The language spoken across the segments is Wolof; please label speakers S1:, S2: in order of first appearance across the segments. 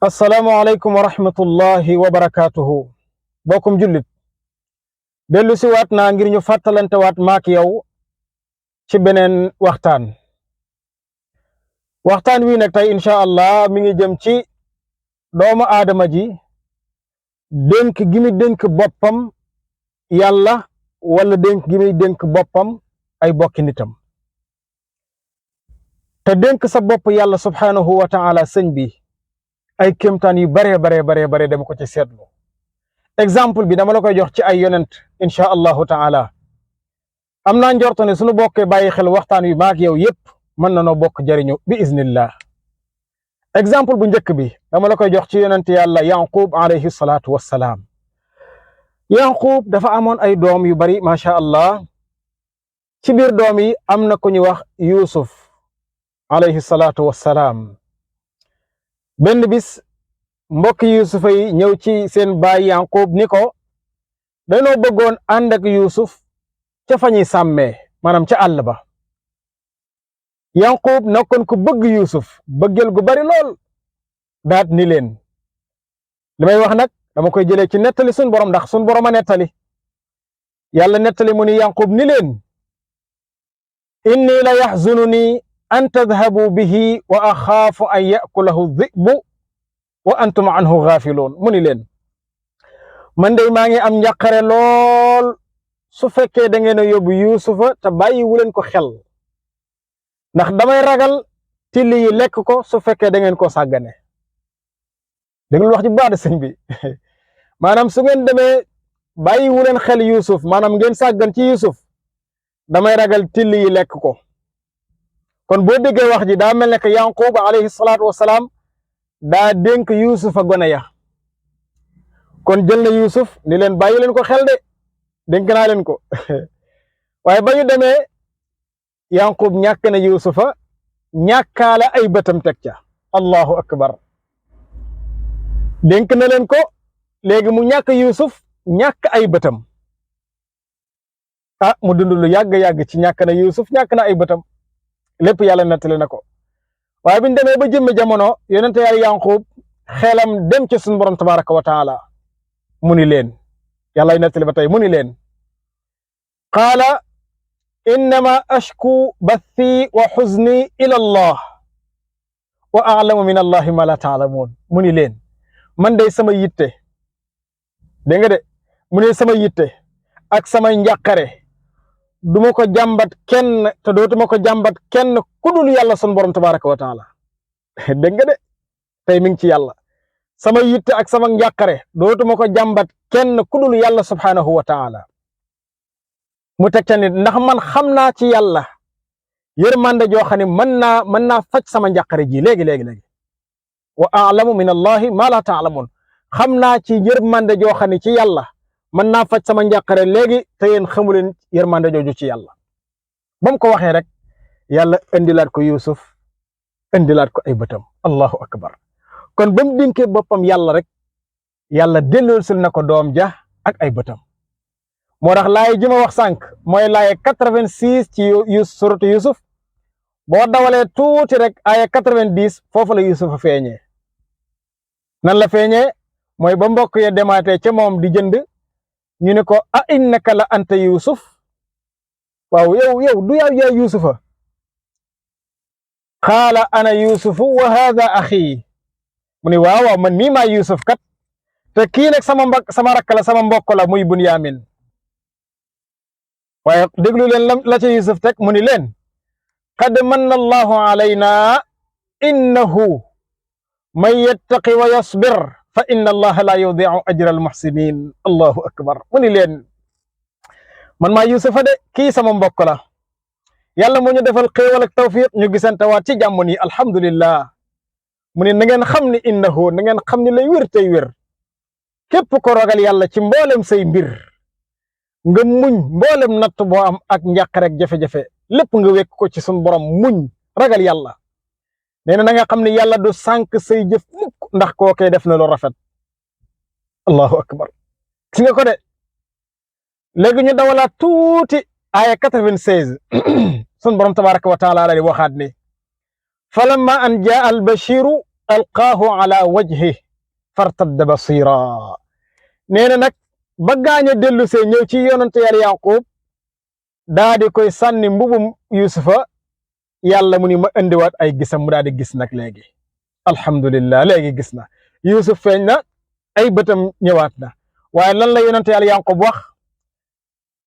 S1: asalaamaaleykum wa rahmatullahi wa barakaatuhu bokkum jullit dellu si waat naa ngir ñu fàttalante waat maak yow ci beneen waxtaan wi nag tey incha allah mi ngi jëm ci doomu aadama ji dénk gi muy dénk boppam yàlla wala dénk gi muy dénk boppam ay bokki nitam te dénk sa bopp yàlla subhaanahu wa taala sëñ bi ay kéemtaan yu bare dama ko ci seetlu exemple bi dama la koy jox ci ay yonent incha allahu taala am naa njorto ne suñu bokkee bàyyi xel waxtaan wi maak yow yépp mën na noo bokk jëriñu bi iznillah exemple bu njëkk bi dama la koy jox ci yonent yàlla Yaqub alayhi salaatu wassalaam Yaqub dafa amoon ay doom yu bari macha allah ci biir doom yi am na ku ñu wax Yusuf alayhi salaatu wassalaam benn bis mbokki yusufa yi ñëw ci seen baay Yaqub ni ko dañoo bëggoon ànd ak Yusuf ca fa ñuy sàmmee maanaam ca àll ba Yaqub nekkoon ku bëgg Yusuf bëggel gu bari lool daat ni leen li may wax nag dama koy jëlee ci nettali sun borom ndax sun borom a nettali yàlla nettali mu ni Yaqub ni leen inni la yaxzununi an tadhabu bihi wa axaafu an yakulahu dhibu wa antum anhu gaafiluun mu ni leen man de maa ngi am njàqare lool su fekkee da ngeen a yóbbu Yuusufa te bàyyiwu leen ko xel ndax damay ragal tilli yi lekk ko su fekkee da ngeen ko sàggane déglu wax ji baax de sëñ bi maanaam su ngeen demee bàyyiwu leen xel Yuusuf maanaam ngeen sàggan ci Yuusuf damay ragal tilli yi lekk ko kon boo déggee wax ji daa mel ne que Yaqub alayhi salaatu wasalaam daa dénk Yuusufa gone ya kon jël na Yuusuf ni leen bàyyi leen ko xel de dénk naa leen ko waaye ba ñu demee Yaqub ñàkk na Yuusufa ñàkkaale ay bëtam teg ca allahu akbar dénk na leen ko léegi mu ñàkk Yuusuf ñàkk ay bëtam mu dund lu yàgg ci ñàkk na Yuusuf ñàkk na ay bëtam lépp yàlla nettali na ko waaye biñ demee ba jëmmi jamono yonente yàlla Yaqub xelam dem ci suñu borom tabaraka wa taala mu ni leen yàlla nettali ba tey mu ni leen qaala innama ashku bathi wa xuzni ila allah wa a'lamu min allahi ma la taalamuun mu ni leen man day sama yitte dégg nga de mu ne sama yitte ak sama njàqare duma ko jàmbat kenn te dootuma ko jàmbat kenn ku dul yàlla sun borom tabaraka wa taala dégg nga de tey mi ngi ci yàlla sama yitte ak sama njàqare dootuma ko jàmbat kenn ku dul yàlla subhanahu wa taala mu teg ca nit ndax man xam naa ci yàlla yërmande joo xam ne mën naa faj sama njàqare ji léegi wa a'lamu min allahi ma la taalamun xam naa ci yërmande joo xam ne ci yàlla mën naa faj sama njàqare léegi te yéen xamuleen yërmande jooju ci yàlla ba mu ko waxee rek yàlla indilaat ko Yusuf indilaat ko ay bëtam allahu akbar kon ba mu dénkee boppam yàlla rek yàlla delloosil na ko doom ja ak ay bëtam moo tax laay ji ma wax sànq mooy laaye 86 ci suratu Yusuf boo dawalee tuuti rek aaya 90 foofu la Yusuf a feeñee nan la feeñee mooy ba mbokk ya demaatee ca moom di jënd ñu ne ko a innaka la anta Yusuf waaw yow du yaa Yusufa qaala ana Yusufu wa haadha axi mu ne waaw man mii maa Yusuf kat te kii nag sama rakk la sama mbokk la muy Bunyamin waaye déglu leen la ca Yusuf teg mu ni leen qad manna allahu alayna innahu man yattaqi wa yasbir fa inna allaha la yudi'u ajra al muhsinin allahu akbar mu ni leen man maa Yusufa de kii sama mbokk la yàlla mu ñu defal xéewal ak tawfiq ñu gisante waat ci jàmm ni alhamdulillah mu ne na ngeen xam ni innahu na ngeen xam ni lay wér tey wér képp ko ragal yàlla ci mboolem say mbir nga muñ mboolem natt boo am ak njàq rek jafe-jafe lépp nga wekk ko ci sun borom muñ ragal yàlla nee na nga xam ne yàlla du sànk say jëf mukk ndax kookee def na lu rafet allahu akbar gis nga ko de léegi ñu dawalaat tuuti aaya 96 sun borom tabaraka wa taala di waxaat ni falamma an jaa al bashiru alqaahu ala wajhi fartadda basira nee na nag ba gaañ a dellu see ñëw ci yonante yàlla yaqub daa di koy sànni mbubum yusufa yàlla mu ni ma indiwaat ay gisam mu daa di gis nag léegi alhamdulillah léegi gis na yusuf feeñ na ay bëtam ñëwaat na waaye lan la yonante yàlla yaqub wax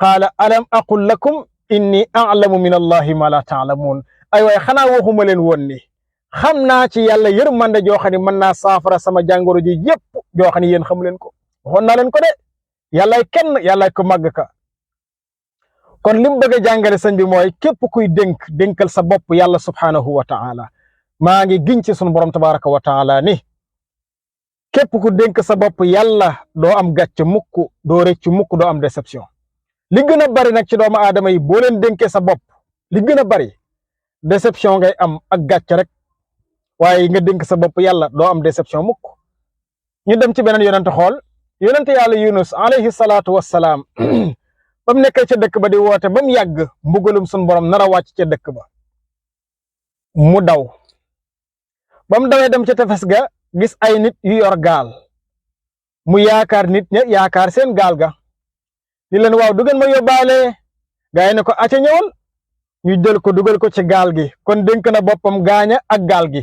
S1: qaala alam aqul lakum inni a'lamu min allahi ma la ta'lamun ay waaye xanaa waxuma leen woon ni xam naa ci yàlla yërmande joo xam ne mën naa saafara sama jàngoro ji yépp joo xam ne yéen xamu leen ko waxoon naa leen ko de yàllaay kenn yàllaay ko màgg ka kon lim bëgg a jàngale sëñ bi mooy képp kuy dénkal sa bopp yàlla subhanahu wa ta'ala maa ngi giñ ci sunu borom tabaraka wa ta'ala ni képp ku dénk sa bopp yàlla doo am gàcce mukk doo rëcc mukk doo am déception li gën a bari nag ci doomu aadama yi boo leen dénkee sa bopp li gën a bari déception ngay am ak gàcce rek waaye nga dénk sa bopp yàlla doo am déception mukk ñu dem ci beneen yonente xool yonente yàlla yunus alayhi salaatu wassalaam ba mu nekkee ca dëkk ba di woote ba mu yàgg mbugalum sun borom nar a wàcc ca dëkk ba mu daw ba mu dawee dem ca tefes ga gis ay nit yu yor gaal mu yaakaar nit ña yaakaar seen gaal ga ni leen waaw du ngeen ma yóbbaale gaa yi ne ko aca ñëwal ñu jël ko dugal ko ci gaal gi kon dénk na boppam gaaña ak gaal gi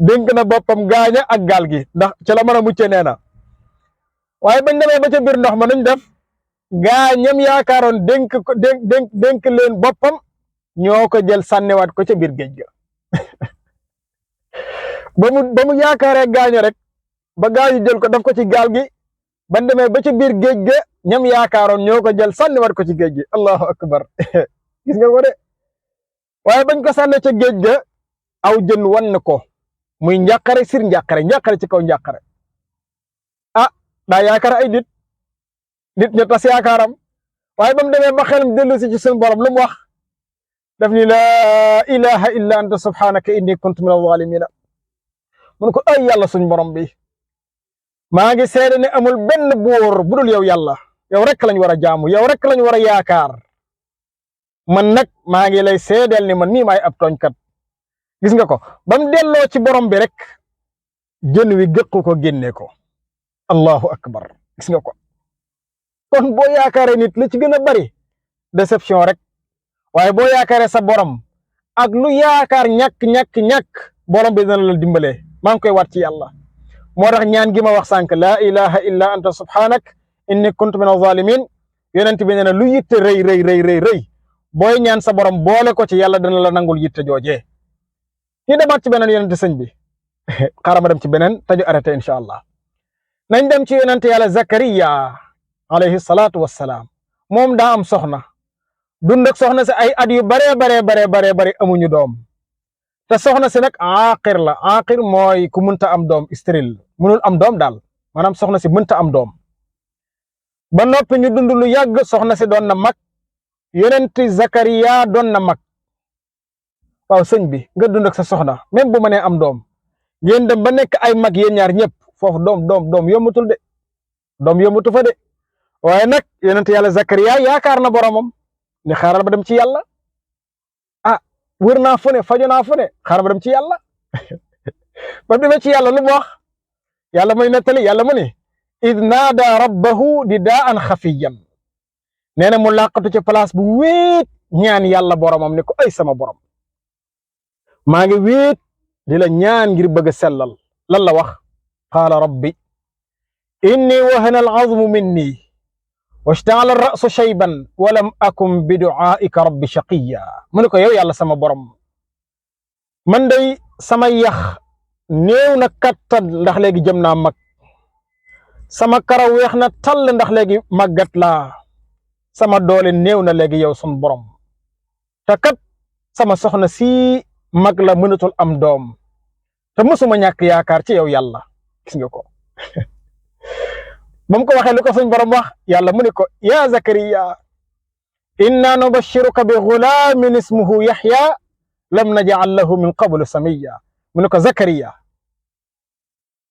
S1: dénk na boppam gaaña ak gaal gi ndax ca la mën a mucce nee na waaye bañ demee ba ca biir ndox ma nuñ def gaañam yaakaaroon dénk leen boppam ñoo ko jël sànniwaat ko ca biir géej ga ba mu yaakaaree gaañu rek ba gaañu jël ko def ko ci gaal gi bañ demee ba ca biir géej ga ñam yaakaaroon ñoo ko jël sànniwaat ko ci géej gi allahu akbar gis nga ko de waaye bañ ko sànne ca géej ga aw jën wan ko muy njàqare sir njàqare ci kaw njàqare ah daa yaakaar ay nit ña tas yaakaaram waaye ba mu demee ba xelam dellu si ci seen borom lu mu wax daf ni laa ilaha illa anta subhanaka inni kuntu min az-zalimina mun ko ay yàlla suñ borom bi maa ngi seede ne amul benn buur bu dul yow yàlla yow rek lañ war a jaamu yow rek lañ war a yaakaar man nag maa ngi lay seedeel ni man mii maay ab tooñkat gis nga ko ba mu delloo ci borom bi rek jën wi gëqu ko génne ko allahu akbar gis nga ko kon boo yaakaaree nit li ci gën a bari déception rek waaye boo yaakaaree sa borom ak lu yaakaar ñàkk borom bi dina la dimbalee maa ngi koy waat ci yàlla moo tax ñaan gi ma wax sànq laa ilaha illa anta subhanak inni kuntu min az-zalimin yonent bi nee na lu yitte rëy booy ñaan sa borom boole ko ci yàlla dana la nangul yitte joojee ñu demaat ci beneen yonent sëñ bi xaaral ma dem ci beneen te ñu arrêté incha allah nañ dem ci yonent yàlla Zakariya alayhi salaatu wassalaam moom daa am soxna dund ak soxna si ay at yu bare amuñu doom te soxna si nag aaqir la aaqir mooy ku mënta am doom stérile mënul am doom daal maanaam soxna si mënta am doom ba noppi ñu dund lu yàgg soxna si doon na mag yonent Zakariya doon na mag waaw sëñ bi nga dund ak sa soxna même bu mënee am doom ngeen dem ba nekk ay mag yéen ñaar ñëpp foofu doom yombatul de doom yombatu fa de waaye nag yonent yàlla Zakariya yaakaar na boromam ni xaaral ba dem ci yàlla ah wër naa fu ne fajo naa fu ne xaaral ba dem ci yàlla ba demee ci yàlla lu mu wax yàlla muy nettali yàlla mu ne id naada rabbahu nidaan xafiyan nee na mu làqatu ci place bu wéet ñaan yàlla boromam ni ko ay sama borom maa ngi wéet di la ñaan ngir bëgg a sellal lan la wax qaala rabbi inni wahana al-azmu minni washta'ala ar-ra'su shayban wa lam akun bi du'aa'ika rabbi shaqiyya mu ne ko yow yàlla sama borom man day sama yax néew na kattan ndax léegi jëm naa mag sama karaw weex na tall ndax léegi màggat laa sama doole néew na léegi yow sun borom te kat sama soxna si mag la mënatul am doom te musuma ñàkk yaakaar ci yow yàlla gis nga ko ba mu ko waxee lu ko suñ borom wax yàlla mu ne ko yaa Zakariya inna nubashiruka bi ghulamin ismuhu Yahya lam naj'al lahu min qablu samiyya mu ne ko Zakariya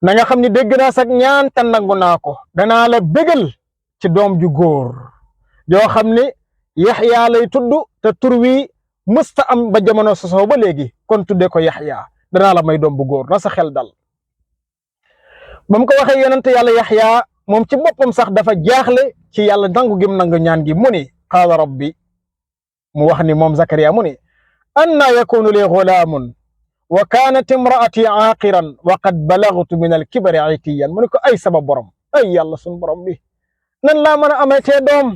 S1: na nga xam ni dégg naa sag ñaan te nangu naa ko danaa la bégal ci doom ju góor joo xam ne Yahya lay tudd te tur wi mësta am ba jamono sosoo ba léegi kon tudde ko Yahya danaa la may doom bu góor na sa xel dal ba mu ko waxee yonente yàlla yaxya moom ci boppam sax dafa jaaxle ci yàlla nangu gim nangu ñaan gi mu ni qaala rabbi mu wax ni moom Zakariya mu ni anna yakunu li ghulaamun wa kaanat imraati aaqiran wa qad balagtu min alkibari itiyan mu ni ko ay sama borom ay yàlla sun borom bi nan laa mën a amee tee doom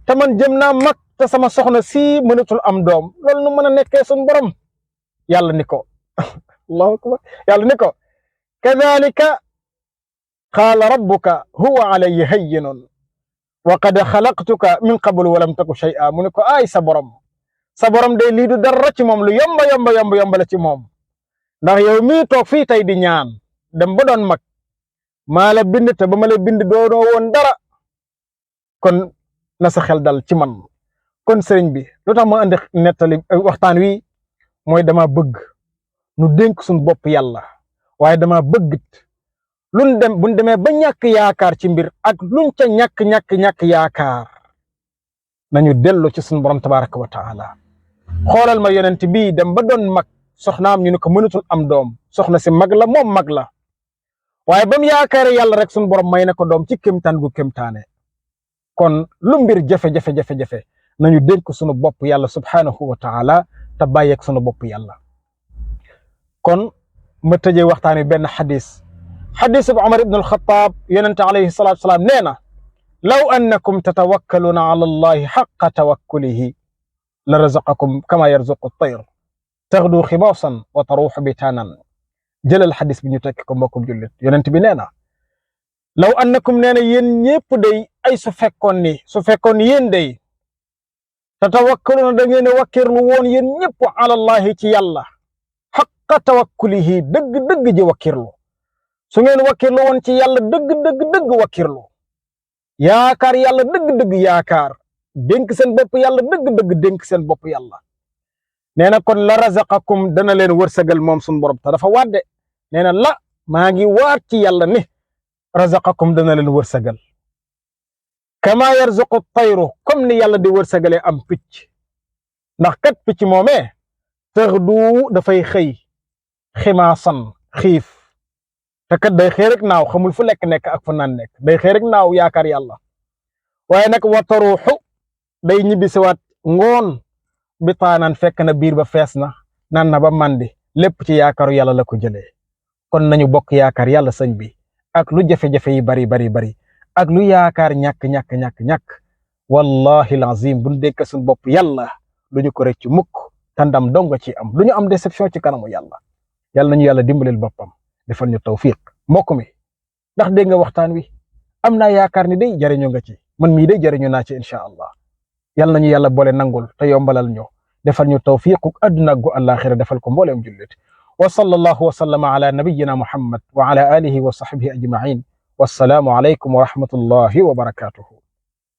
S1: te man jëm naa mag te sama soxna si mënatul am doom loolu nu mën a nekkee sun borom yàlla ni ko allahu akbar yàlla ni ko kadhalika qaala rabbuka huwa alayya hayyinun wa qad xalaqtuka min qablu wa lam taku shay'a mu ni ko ay sa borom day lii du dara ci moom lu yomba la ci moom ndax yow mii toog fii tey di ñaan dem ba doon mag maa la bind te ba ma la bind doonoo woon dara kon na sa xel dal ci man kon sëriñ bi lu tax ma andi nettali waxtaan wi mooy dama bëgg nu dénk suñ bopp yàlla waaye dama bëgg buñ demee ba ñàkk yaakaar ci mbir ak luñ ca ñàkk yaakaar nañu dellu ci suñ borom tabaraka wa taala xoolal ma yonent bii dem ba doon mag soxnaam ñu ne ko mënatul am doom soxna si mag la moom mag la waaye ba mu yaakaare yàlla rek suñ borom may na ko doom ci kémtaan gu kémtaane kon lu mbir jafe-jafe nañu dénk sunu bopp yàlla subhanahu wa taala te bàyyeeg sunu bopp yàlla kon ma tëjee waxtaan wi benn xadis bu Umar ibn al-Khattab yonente alayhi salatu wasalaam nee na law annakum tatawakkaluuna ala allahi xaqa tawakkulihi la razaqakum kama yarzuqu at-tayr taxdu ximaasan wa taruuxu bitaanan jëlal xadis bi ñu tekki ko mbokkum jullit yonent bi nee na law annakum nee na yéen ñëpp day ay su fekkoon yéen day tatawakkaluuna da ngeen a wakkirlu woon yéen ñëpp ala allahi ci yàlla xaqa tawakkulihi dëgg ji wakkirlu su ngeen wakkirlu woon ci yàlla dëgg wakkirlu yaakaar yàlla dëgg yaakaar dénk seen bopp yàlla dëgg dénk seen bopp yàlla nee na kon la razaqakum dana leen wërsëgal moom suñu borom te dafa wadde nee na la maa ngi waat ci yàlla ni razaqakum dana leen wërsëgal kama yarzuqu tayru comme ni yàlla di wërsëgalee am picc ndax kat picc moomee taxdu dafay xëy ximaasan xiif te kat day xëy rek naaw xamul fu lekk nekk ak fu naan nekk day xëy rek naaw yaakaar yàlla waaye nag wa taruuxu day ñibbisiwaat ngoon bitaanan fekk na biir ba fees na naan na ba mandi lépp ci yaakaaru yàlla la ko jëlee kon nañu bokk yaakaar yàlla sëñ bi ak lu jafe-jafe yi bari ak lu yaakaar ñàkk wallahi lazim buñ dénk suñ bopp yàlla lu ñu ko rëcc mukk tandam donga ci am lu ñu am déception ci kanamu yàlla nañu yàlla dimbalil boppam defal ñu tawfiq mbokk mi ndax dégg nga waxtaan wi am naa yaakaar ni day jariñu nga ci man mii day jariñu naa ci insha allah yàlla nañu yàlla boole nangul te yombalal ñu defal ñu tawfiqu àdduna gu àllaaxira defal ko mbooleem jullit wa sallallahu wa sallama ala nabiyyina muhammad wa ala alihi wa sahbihi ajma'in wassalaamu alaykum wa rahmatullahi wa barakatuhu